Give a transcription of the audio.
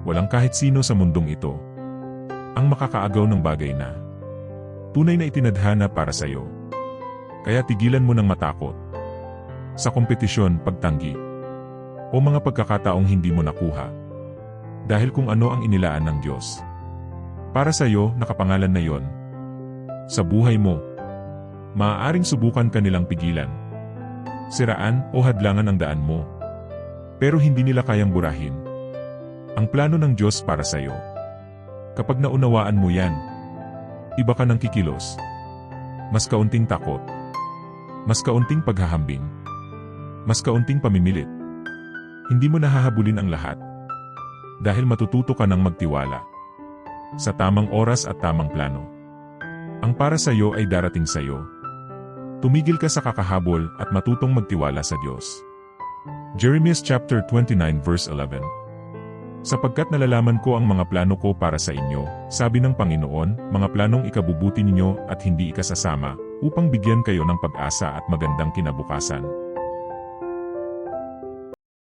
Walang kahit sino sa mundong ito ang makakaagaw ng bagay na tunay na itinadhana para sa iyo. Kaya tigilan mo ng matakot sa kompetisyon, pagtanggi, o mga pagkakataong hindi mo nakuha. Dahil kung ano ang inilaan ng Diyos para sa iyo, nakapangalan na yon sa buhay mo. Maaaring subukan ka nilang pigilan, siraan o hadlangan ang daan mo. Pero hindi nila kayang burahin ang plano ng Diyos para sa iyo. Kapag naunawaan mo yan, iba ka ng kikilos. Mas kaunting takot, mas kaunting paghahambing, mas kaunting pamimilit. Hindi mo nahahabulin ang lahat. Dahil matututo ka ng magtiwala sa tamang oras at tamang plano. Ang para sa iyo ay darating sa iyo. Tumigil ka sa kakahabol at matutong magtiwala sa Diyos. Jeremiah chapter 29 verse 11. Sapagkat nalalaman ko ang mga plano ko para sa inyo, sabi ng Panginoon, mga planong ikabubuti ninyo at hindi ikasasama, upang bigyan kayo ng pag-asa at magandang kinabukasan.